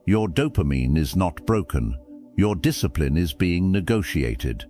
Your dopamine is not broken. Your discipline is being negotiated.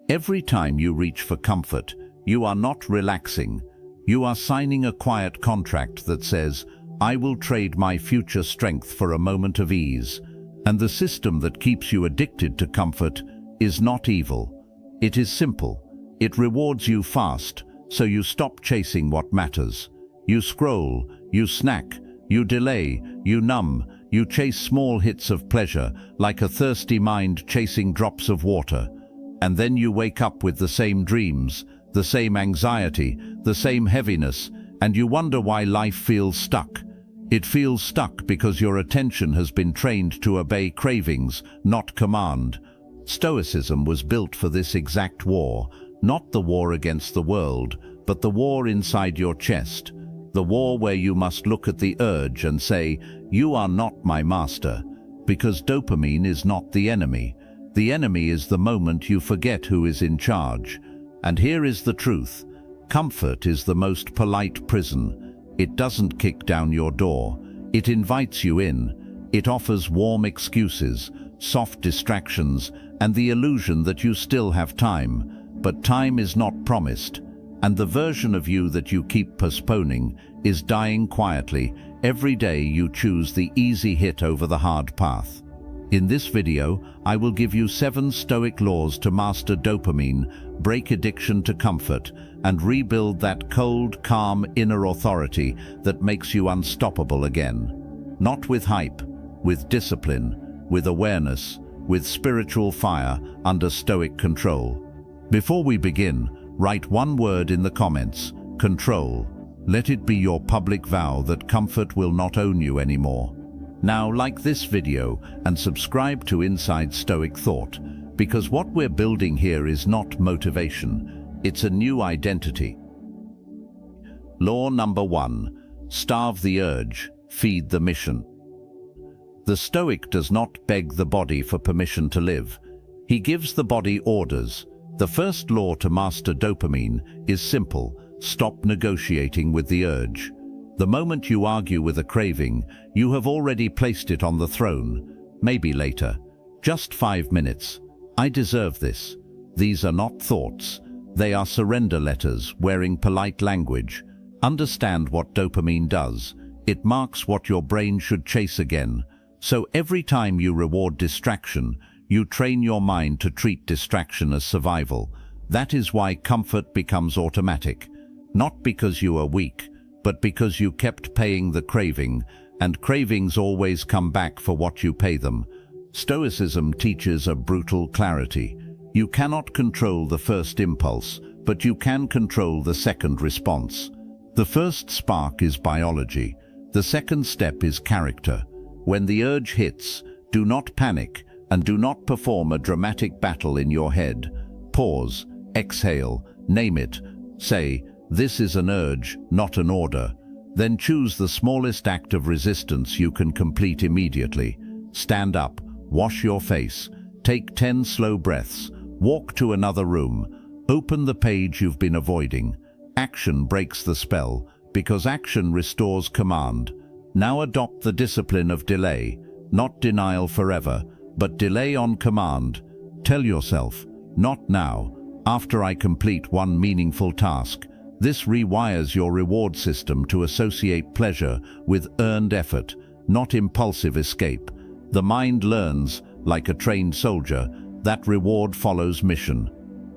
Every time you reach for comfort, you are not relaxing. You are signing a quiet contract that says, I will trade my future strength for a moment of ease. And the system that keeps you addicted to comfort is not evil. It is simple. It rewards you fast, so you stop chasing what matters. You scroll, you snack, you delay, you numb, you chase small hits of pleasure, like a thirsty mind chasing drops of water. And then you wake up with the same dreams, the same anxiety, the same heaviness, and you wonder why life feels stuck. It feels stuck because your attention has been trained to obey cravings, not command. Stoicism was built for this exact war, not the war against the world, but the war inside your chest. The war where you must look at the urge and say, you are not my master, because dopamine is not the enemy. The enemy is the moment you forget who is in charge. And here is the truth. Comfort is the most polite prison. It doesn't kick down your door. It invites you in. It offers warm excuses, soft distractions, and the illusion that you still have time. But time is not promised. And the version of you that you keep postponing is dying quietly. Every day you choose the easy hit over the hard path. In this video, I will give you 7 Stoic laws to master dopamine, break addiction to comfort, and rebuild that cold, calm inner authority that makes you unstoppable again. Not with hype, with discipline, with awareness, with spiritual fire under Stoic control. Before we begin, write one word in the comments: control. Let it be your public vow that comfort will not own you anymore. Now, like this video and subscribe to Inside Stoic Thought, because what we're building here is not motivation, it's a new identity. Law number 1. Starve the urge, feed the mission. The Stoic does not beg the body for permission to live. He gives the body orders. The first law to master dopamine is simple: stop negotiating with the urge. The moment you argue with a craving, you have already placed it on the throne. Maybe later. Just 5 minutes. I deserve this. These are not thoughts. They are surrender letters wearing polite language. Understand what dopamine does. It marks what your brain should chase again. So every time you reward distraction, you train your mind to treat distraction as survival. That is why comfort becomes automatic. Not because you are weak, but because you kept paying the craving, and cravings always come back for what you pay them. Stoicism teaches a brutal clarity. You cannot control the first impulse, but you can control the second response. The first spark is biology. The second step is character. When the urge hits, do not panic and do not perform a dramatic battle in your head. Pause, exhale, name it. Say, this is an urge, not an order. Then choose the smallest act of resistance you can complete immediately. Stand up, wash your face, take 10 slow breaths, walk to another room, open the page you've been avoiding. Action breaks the spell, because action restores command. Now adopt the discipline of delay, not denial forever, but delay on command. Tell yourself, not now, after I complete one meaningful task. This rewires your reward system to associate pleasure with earned effort, not impulsive escape. The mind learns, like a trained soldier, that reward follows mission.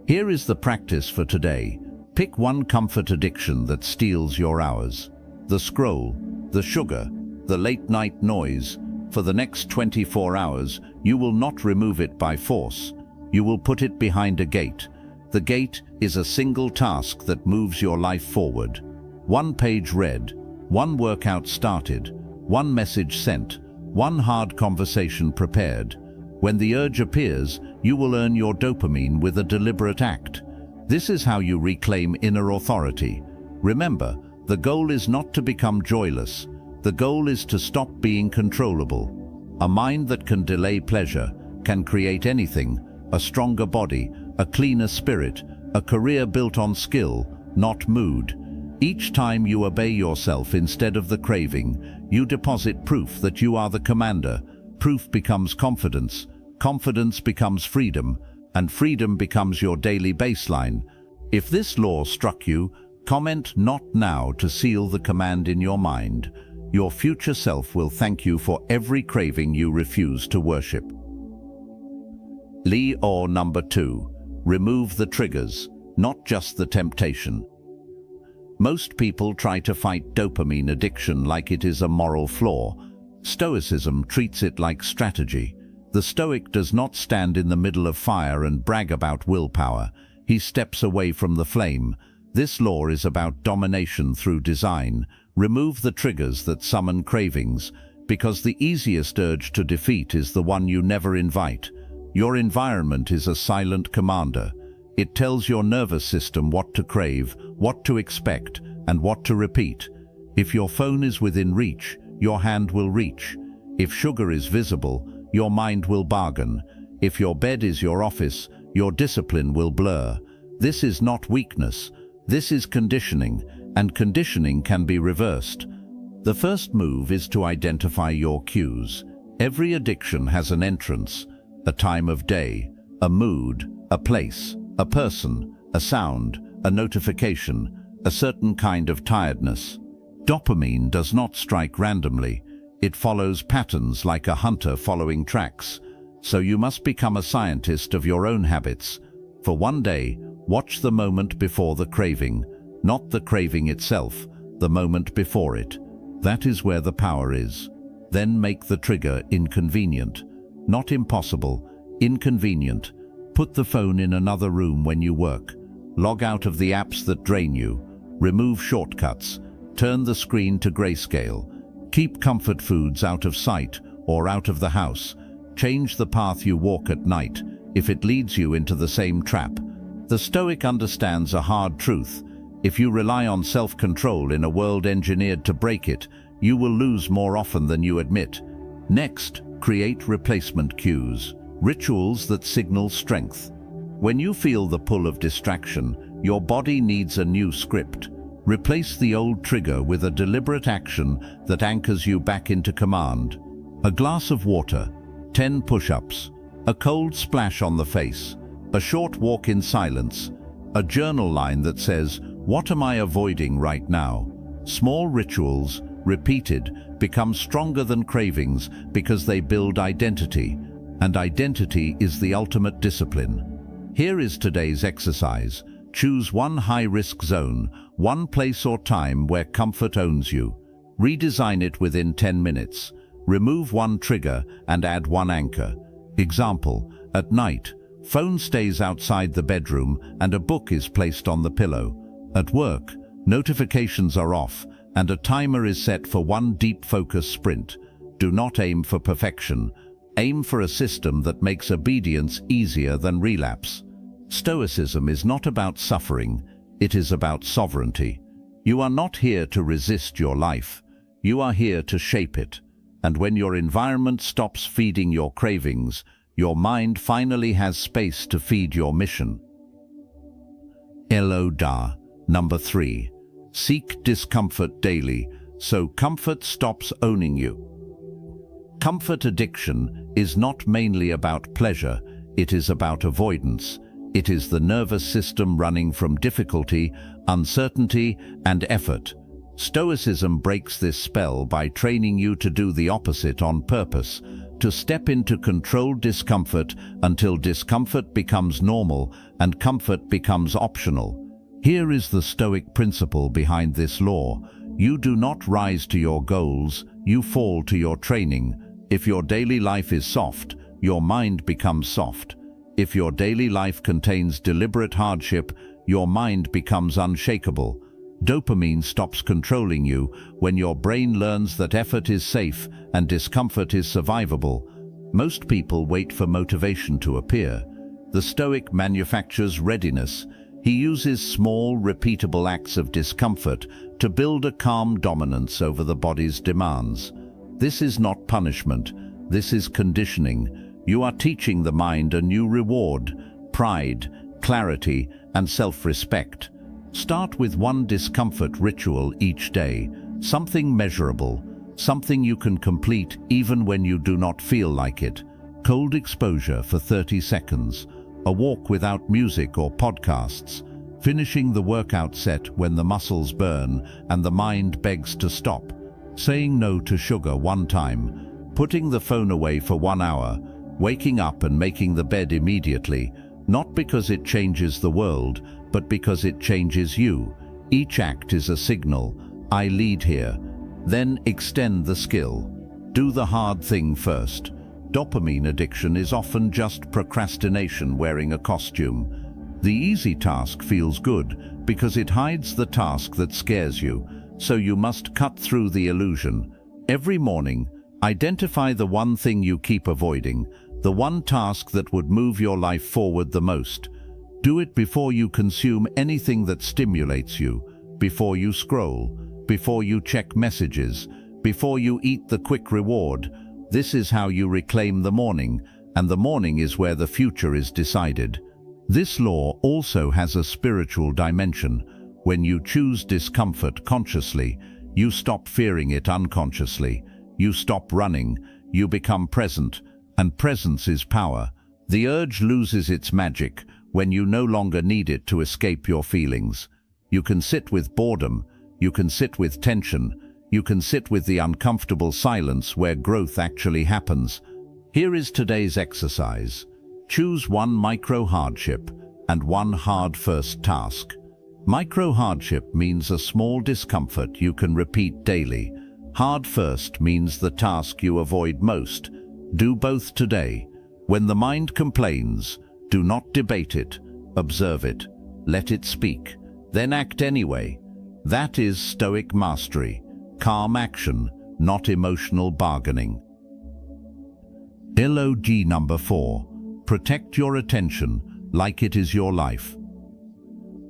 Here is the practice for today. Pick one comfort addiction that steals your hours. The scroll, the sugar, the late-night noise. For the next 24 hours, you will not remove it by force. You will put it behind a gate. The gate is a single task that moves your life forward. One page read, one workout started, one message sent, one hard conversation prepared. When the urge appears, you will earn your dopamine with a deliberate act. This is how you reclaim inner authority. Remember, the goal is not to become joyless. The goal is to stop being controllable. A mind that can delay pleasure can create anything: a stronger body, a cleaner spirit, a career built on skill, not mood. Each time you obey yourself instead of the craving, you deposit proof that you are the commander. proof becomes confidence, confidence becomes freedom, and freedom becomes your daily baseline. If this law struck you, comment "not now" to seal the command in your mind. Your future self will thank you for every craving you refuse to worship. Law number 2. Remove the triggers, not just the temptation. Most people try to fight dopamine addiction like it is a moral flaw. Stoicism treats it like strategy. The Stoic does not stand in the middle of fire and brag about willpower. He steps away from the flame. This law is about domination through design. Remove the triggers that summon cravings, because the easiest urge to defeat is the one you never invite. Your environment is a silent commander. It tells your nervous system what to crave, what to expect, and what to repeat. If your phone is within reach, your hand will reach. If sugar is visible, your mind will bargain. If your bed is your office, your discipline will blur. This is not weakness. This is conditioning, and conditioning can be reversed. The first move is to identify your cues. Every addiction has an entrance, a time of day, a mood, a place, a person, a sound, a notification, a certain kind of tiredness. Dopamine does not strike randomly. It follows patterns like a hunter following tracks. So you must become a scientist of your own habits. For one day, watch the moment before the craving, not the craving itself, the moment before it. That is where the power is. Then make the trigger inconvenient. Not impossible, inconvenient. Put the phone in another room when you work. Log out of the apps that drain you. Remove shortcuts. Turn the screen to grayscale. Keep comfort foods out of sight or out of the house. Change the path you walk at night if it leads you into the same trap. The Stoic understands a hard truth. If you rely on self-control in a world engineered to break it, you will lose more often than you admit. Next, create replacement cues, rituals that signal strength. When you feel the pull of distraction, your body needs a new script. Replace the old trigger with a deliberate action that anchors you back into command. A glass of water, 10 push-ups, a cold splash on the face, a short walk in silence, a journal line that says, "What am I avoiding right now?" Small rituals, repeated, become stronger than cravings because they build identity, and identity is the ultimate discipline. Here is today's exercise. Choose one high-risk zone, one place or time where comfort owns you. Redesign it within 10 minutes. Remove one trigger and add one anchor. Example, at night, phone stays outside the bedroom and a book is placed on the pillow. At work, notifications are off and a timer is set for one deep focus sprint. Do not aim for perfection. Aim for a system that makes obedience easier than relapse. Stoicism is not about suffering, it is about sovereignty. You are not here to resist your life. You are here to shape it. And when your environment stops feeding your cravings, your mind finally has space to feed your mission. Law number 3. Seek discomfort daily, so comfort stops owning you. Comfort addiction is not mainly about pleasure, it is about avoidance. It is the nervous system running from difficulty, uncertainty, and effort. Stoicism breaks this spell by training you to do the opposite on purpose, to step into controlled discomfort until discomfort becomes normal and comfort becomes optional. Here is the Stoic principle behind this law. You do not rise to your goals, you fall to your training. If your daily life is soft, your mind becomes soft. If your daily life contains deliberate hardship, your mind becomes unshakable. Dopamine stops controlling you when your brain learns that effort is safe and discomfort is survivable. Most people wait for motivation to appear. The Stoic manufactures readiness. He uses small, repeatable acts of discomfort to build a calm dominance over the body's demands. This is not punishment. This is conditioning. You are teaching the mind a new reward: pride, clarity, and self-respect. Start with one discomfort ritual each day, something measurable. something you can complete even when you do not feel like it. Cold exposure for 30 seconds, a walk without music or podcasts, finishing the workout set when the muscles burn and the mind begs to stop, saying no to sugar one time, putting the phone away for 1 hour, waking up and making the bed immediately, not because it changes the world, but because it changes you. Each act is a signal, I lead here. Then extend the skill. Do the hard thing first. Dopamine addiction is often just procrastination wearing a costume. The easy task feels good because it hides the task that scares you, so you must cut through the illusion. Every morning, identify the one thing you keep avoiding, the one task that would move your life forward the most. Do it before you consume anything that stimulates you, before you scroll, before you check messages, before you eat the quick reward. This is how you reclaim the morning, and the morning is where the future is decided. This law also has a spiritual dimension. When you choose discomfort consciously, you stop fearing it unconsciously. You stop running, you become present, and presence is power. The urge loses its magic when you no longer need it to escape your feelings. You can sit with boredom, you can sit with tension, you can sit with the uncomfortable silence where growth actually happens. Here is today's exercise. Choose one micro hardship and one hard first task. Micro hardship means a small discomfort you can repeat daily. Hard first means the task you avoid most. Do both today. When the mind complains, do not debate it, observe it, let it speak, then act anyway. That is Stoic mastery, calm action, not emotional bargaining. LOG number 4. Protect your attention like it is your life.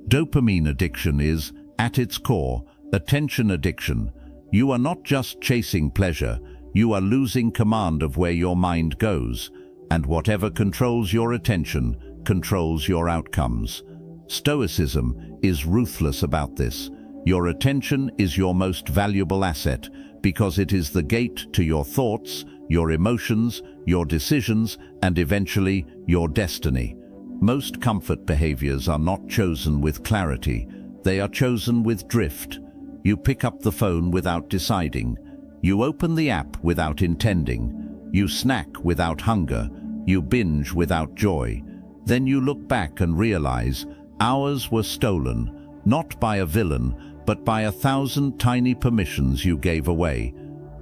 Dopamine addiction is, at its core, attention addiction. You are not just chasing pleasure, you are losing command of where your mind goes, and whatever controls your attention controls your outcomes. Stoicism is ruthless about this. Your attention is your most valuable asset because it is the gate to your thoughts, your emotions, your decisions, and eventually your destiny. Most comfort behaviors are not chosen with clarity, they are chosen with drift. You pick up the phone without deciding. You open the app without intending. You snack without hunger. You binge without joy. Then you look back and realize hours were stolen, not by a villain, but by 1,000 tiny permissions you gave away.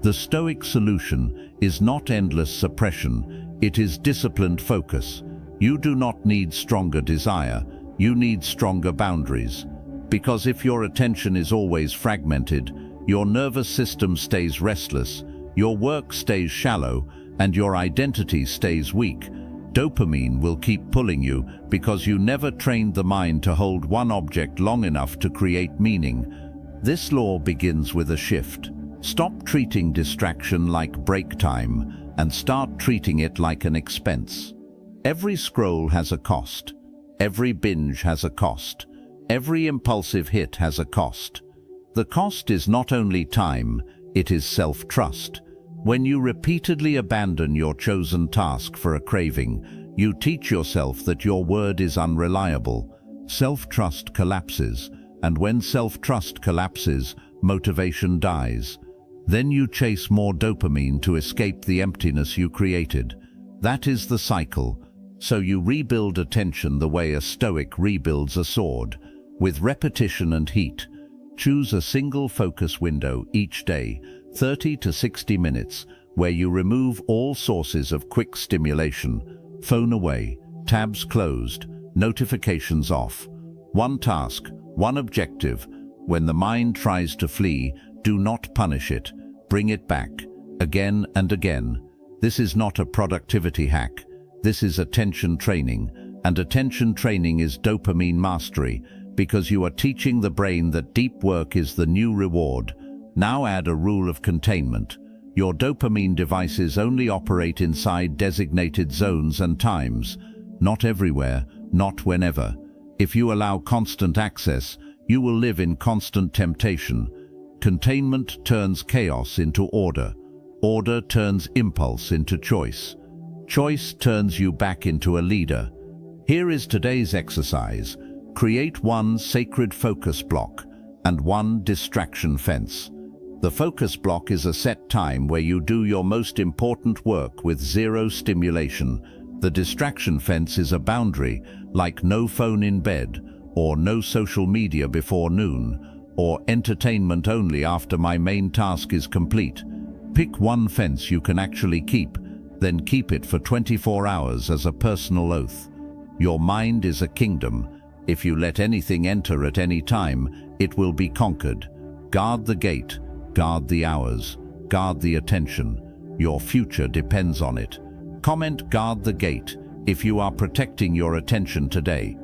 The Stoic solution is not endless suppression, it is disciplined focus. You do not need stronger desire, you need stronger boundaries. Because if your attention is always fragmented, your nervous system stays restless, your work stays shallow, and your identity stays weak. Dopamine will keep pulling you because you never trained the mind to hold one object long enough to create meaning. This law begins with a shift. Stop treating distraction like break time and start treating it like an expense. Every scroll has a cost. Every binge has a cost. Every impulsive hit has a cost. The cost is not only time, it is self-trust. When you repeatedly abandon your chosen task for a craving, you teach yourself that your word is unreliable. Self-trust collapses, and when self-trust collapses, motivation dies. Then you chase more dopamine to escape the emptiness you created. That is the cycle. So you rebuild attention the way a Stoic rebuilds a sword, with repetition and heat. Choose a single focus window each day, 30 to 60 minutes, where you remove all sources of quick stimulation. Phone away, tabs closed, notifications off. One task, one objective. When the mind tries to flee, do not punish it. Bring it back, again and again. This is not a productivity hack. This is attention training, and attention training is dopamine mastery, because you are teaching the brain that deep work is the new reward. Now add a rule of containment. Your dopamine devices only operate inside designated zones and times, not everywhere, not whenever. If you allow constant access, you will live in constant temptation. Containment turns chaos into order. Order turns impulse into choice. Choice turns you back into a leader. Here is today's exercise. Create one sacred focus block and one distraction fence. The focus block is a set time where you do your most important work with zero stimulation. The distraction fence is a boundary, like no phone in bed, or no social media before noon, or entertainment only after my main task is complete. Pick one fence you can actually keep, then keep it for 24 hours as a personal oath. Your mind is a kingdom. If you let anything enter at any time, it will be conquered. Guard the gate, guard the hours, guard the attention. Your future depends on it. Comment "guard the gate" if you are protecting your attention today.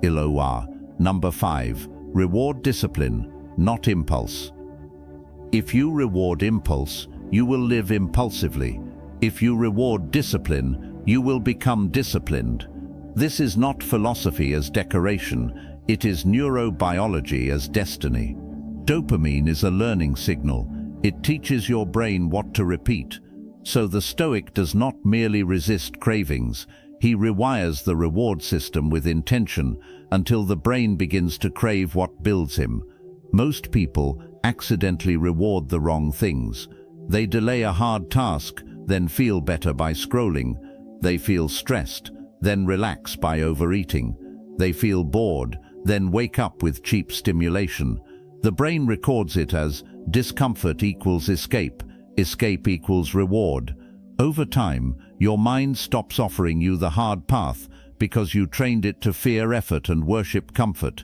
LOR. Number 5. Reward discipline, not impulse. If you reward impulse, you will live impulsively. If you reward discipline, you will become disciplined. This is not philosophy as decoration, it is neurobiology as destiny. Dopamine is a learning signal. It teaches your brain what to repeat. So the Stoic does not merely resist cravings, he rewires the reward system with intention until the brain begins to crave what builds him. Most people accidentally reward the wrong things. They delay a hard task, then feel better by scrolling. They feel stressed, then relax by overeating. They feel bored, then wake up with cheap stimulation. The brain records it as discomfort equals escape, escape equals reward. Over time, your mind stops offering you the hard path because you trained it to fear effort and worship comfort.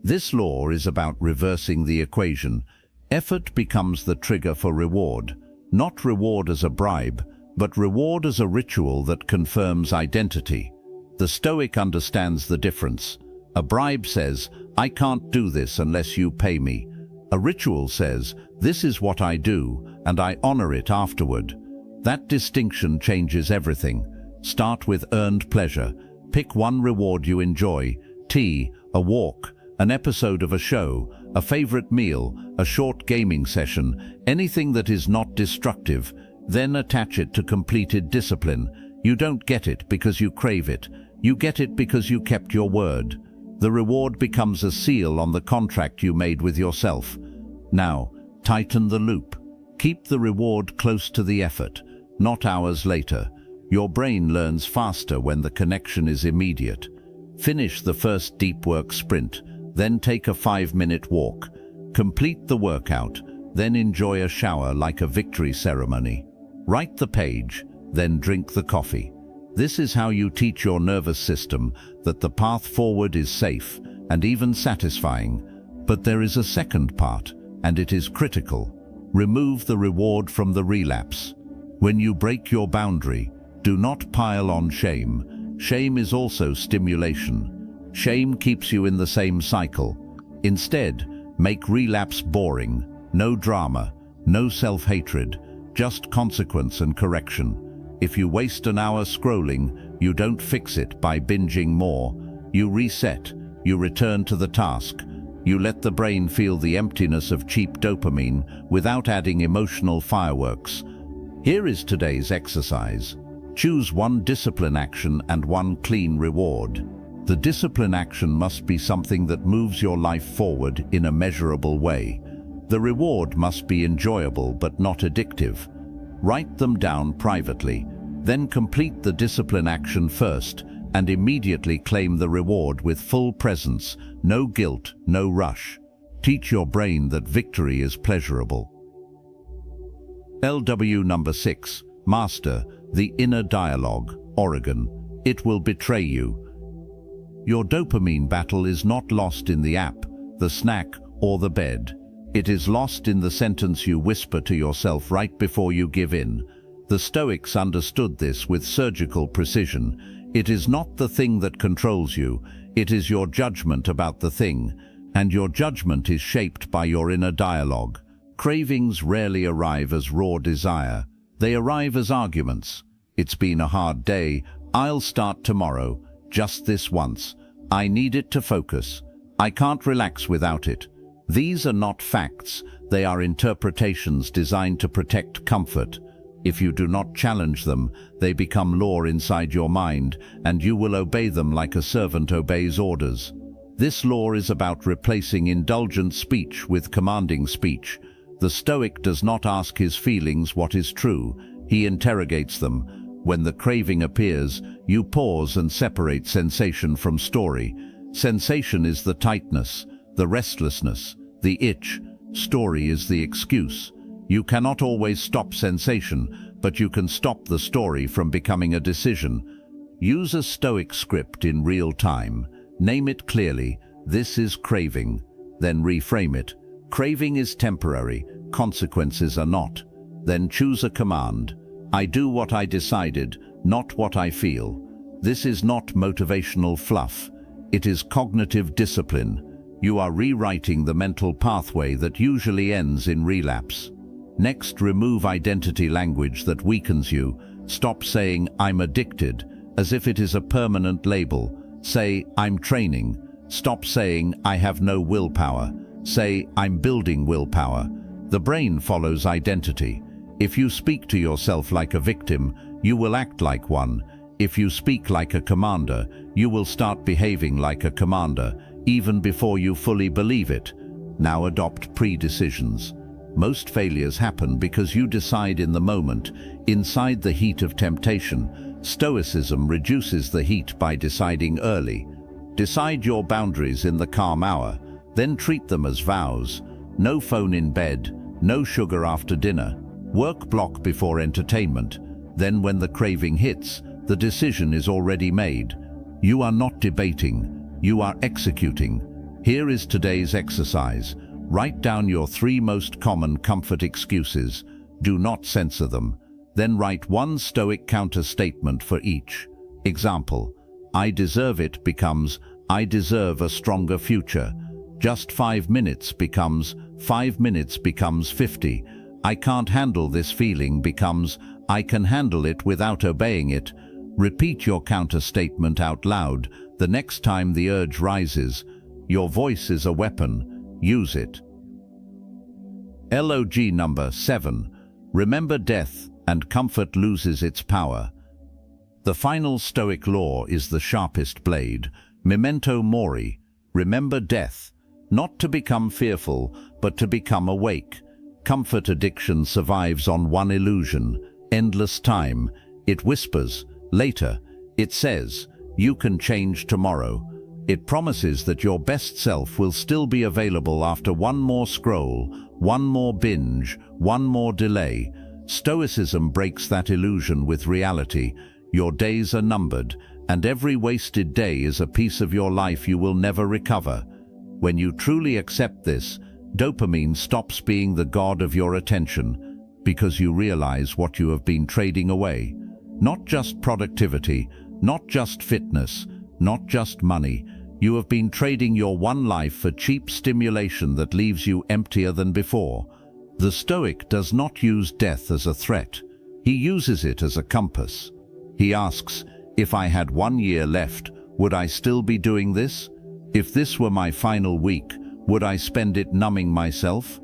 This law is about reversing the equation. Effort becomes the trigger for reward. Not reward as a bribe, but reward as a ritual that confirms identity. The Stoic understands the difference. A bribe says, "I can't do this unless you pay me." A ritual says, "This is what I do, and I honor it afterward." That distinction changes everything. Start with earned pleasure. Pick one reward you enjoy: tea, a walk, an episode of a show, a favorite meal, a short gaming session, anything that is not destructive. Then attach it to completed discipline. You don't get it because you crave it. You get it because you kept your word. The reward becomes a seal on the contract you made with yourself. Now, tighten the loop. Keep the reward close to the effort, not hours later. Your brain learns faster when the connection is immediate. Finish the first deep work sprint, then take a 5-minute walk. Complete the workout, then enjoy a shower like a victory ceremony. Write the page, then drink the coffee. This is how you teach your nervous system that the path forward is safe and even satisfying. But there is a second part, and it is critical. Remove the reward from the relapse. When you break your boundary, do not pile on shame. Shame is also stimulation. Shame keeps you in the same cycle. Instead, make relapse boring. No drama, no self-hatred, just consequence and correction. If you waste an hour scrolling, you don't fix it by binging more. You reset, you return to the task. You let the brain feel the emptiness of cheap dopamine without adding emotional fireworks. Here is today's exercise. Choose one discipline action and one clean reward. The discipline action must be something that moves your life forward in a measurable way. The reward must be enjoyable but not addictive. Write them down privately, then complete the discipline action first and immediately claim the reward with full presence, no guilt, no rush. Teach your brain that victory is pleasurable. LW number 6. Master the inner dialogue. Oregon. It will betray you. Your dopamine battle is not lost in the app, the snack, or the bed. It is lost in the sentence you whisper to yourself right before you give in. The Stoics understood this with surgical precision. It is not the thing that controls you, it is your judgment about the thing, and your judgment is shaped by your inner dialogue. Cravings rarely arrive as raw desire. They arrive as arguments. It's been a hard day. I'll start tomorrow. Just this once. I need it to focus. I can't relax without it. These are not facts, they are interpretations designed to protect comfort. If you do not challenge them, they become law inside your mind, and you will obey them like a servant obeys orders. This law is about replacing indulgent speech with commanding speech. The Stoic does not ask his feelings what is true, he interrogates them. When the craving appears, you pause and separate sensation from story. Sensation is the tightness, the restlessness, the itch. Story is the excuse. You cannot always stop sensation, but you can stop the story from becoming a decision. Use a Stoic script in real time. Name it clearly, this is craving. Then reframe it. Craving is temporary, consequences are not. Then choose a command. I do what I decided, not what I feel. This is not motivational fluff. It is cognitive discipline. You are rewriting the mental pathway that usually ends in relapse. Next, remove identity language that weakens you. Stop saying, I'm addicted, as if it is a permanent label. Say, I'm training. Stop saying, I have no willpower. Say, I'm building willpower. The brain follows identity. If you speak to yourself like a victim, you will act like one. If you speak like a commander, you will start behaving like a commander, even before you fully believe it. Now adopt pre-decisions. Most failures happen because you decide in the moment, inside the heat of temptation. Stoicism reduces the heat by deciding early. Decide your boundaries in the calm hour, then treat them as vows. No phone in bed, no sugar after dinner, work block before entertainment. Then when the craving hits, the decision is already made. You are not debating, you are executing. Here is today's exercise. Write down your 3 most common comfort excuses. Do not censor them. Then write one Stoic counter-statement for each. Example, I deserve it becomes, I deserve a stronger future. Just 5 minutes becomes, 5 minutes becomes 50. I can't handle this feeling becomes, I can handle it without obeying it. Repeat your counter-statement out loud the next time the urge rises. Your voice is a weapon. Use it. LOG number 7. Remember death, and comfort loses its power. The final Stoic law is the sharpest blade. Memento mori. Remember death. Not to become fearful, but to become awake. Comfort addiction survives on one illusion, endless time. It whispers, later. It says, you can change tomorrow. It promises that your best self will still be available after one more scroll, one more binge, one more delay. Stoicism breaks that illusion with reality. Your days are numbered, and every wasted day is a piece of your life you will never recover. When you truly accept this, dopamine stops being the god of your attention, because you realize what you have been trading away. Not just productivity, not just fitness, not just money. You have been trading your one life for cheap stimulation that leaves you emptier than before. The Stoic does not use death as a threat. He uses it as a compass. He asks, if I had 1 year left, would I still be doing this? If this were my final week, would I spend it numbing myself?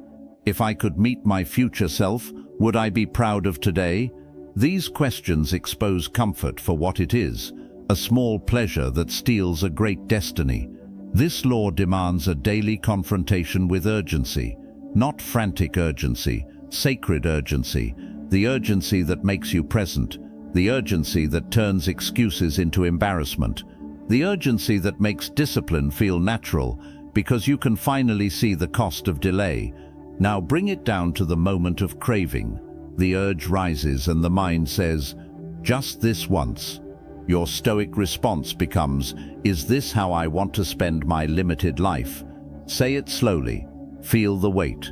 If I could meet my future self, would I be proud of today? These questions expose comfort for what it is, a small pleasure that steals a great destiny. This law demands a daily confrontation with urgency, not frantic urgency, sacred urgency, the urgency that makes you present, the urgency that turns excuses into embarrassment, the urgency that makes discipline feel natural because you can finally see the cost of delay. Now bring it down to the moment of craving. The urge rises and the mind says, just this once. Your Stoic response becomes, is this how I want to spend my limited life? Say it slowly, feel the weight.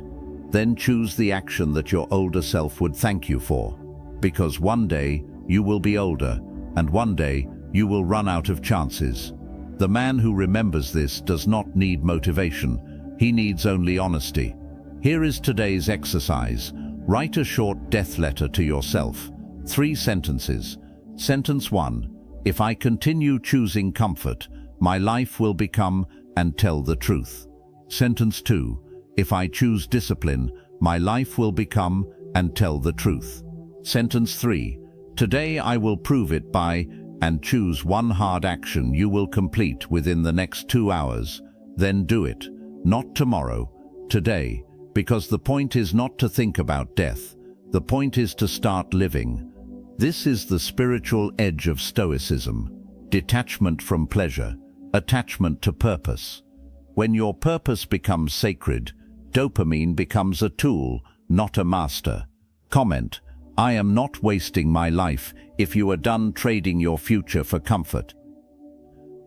Then choose the action that your older self would thank you for. Because one day you will be older, and one day you will run out of chances. The man who remembers this does not need motivation. He needs only honesty. Here is today's exercise. Write a short death letter to yourself. 3 sentences. Sentence 1. If I continue choosing comfort, my life will become and tell the truth. Sentence 2. If I choose discipline, my life will become and tell the truth. Sentence 3. Today I will prove it by and choose one hard action you will complete within the next 2 hours. Then do it. Not tomorrow, today, because the point is not to think about death. The point is to start living. This is the spiritual edge of Stoicism. Detachment from pleasure, attachment to purpose. When your purpose becomes sacred, dopamine becomes a tool, not a master. Comment: I am not wasting my life if you are done trading your future for comfort.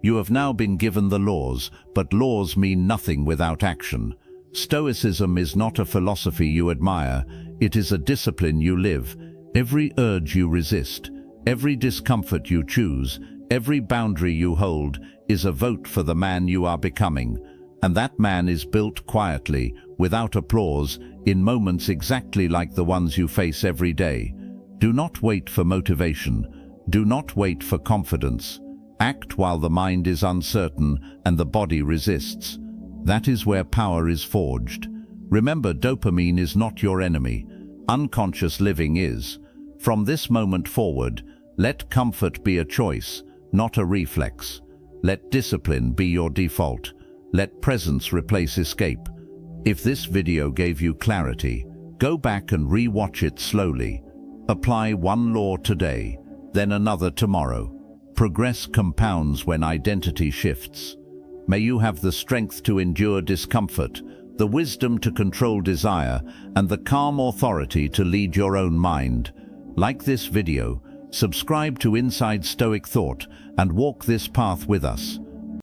You have now been given the laws, but laws mean nothing without action. Stoicism is not a philosophy you admire, it is a discipline you live. Every urge you resist, every discomfort you choose, every boundary you hold is a vote for the man you are becoming. And that man is built quietly, without applause, in moments exactly like the ones you face every day. Do not wait for motivation. Do not wait for confidence. Act while the mind is uncertain and the body resists. That is where power is forged. Remember, dopamine is not your enemy. Unconscious living is. From this moment forward, let comfort be a choice, not a reflex. Let discipline be your default. Let presence replace escape. If this video gave you clarity, go back and re-watch it slowly. Apply one law today, then another tomorrow. Progress compounds when identity shifts. May you have the strength to endure discomfort, the wisdom to control desire, and the calm authority to lead your own mind. Like this video, subscribe to Inside Stoic Thought and walk this path with us.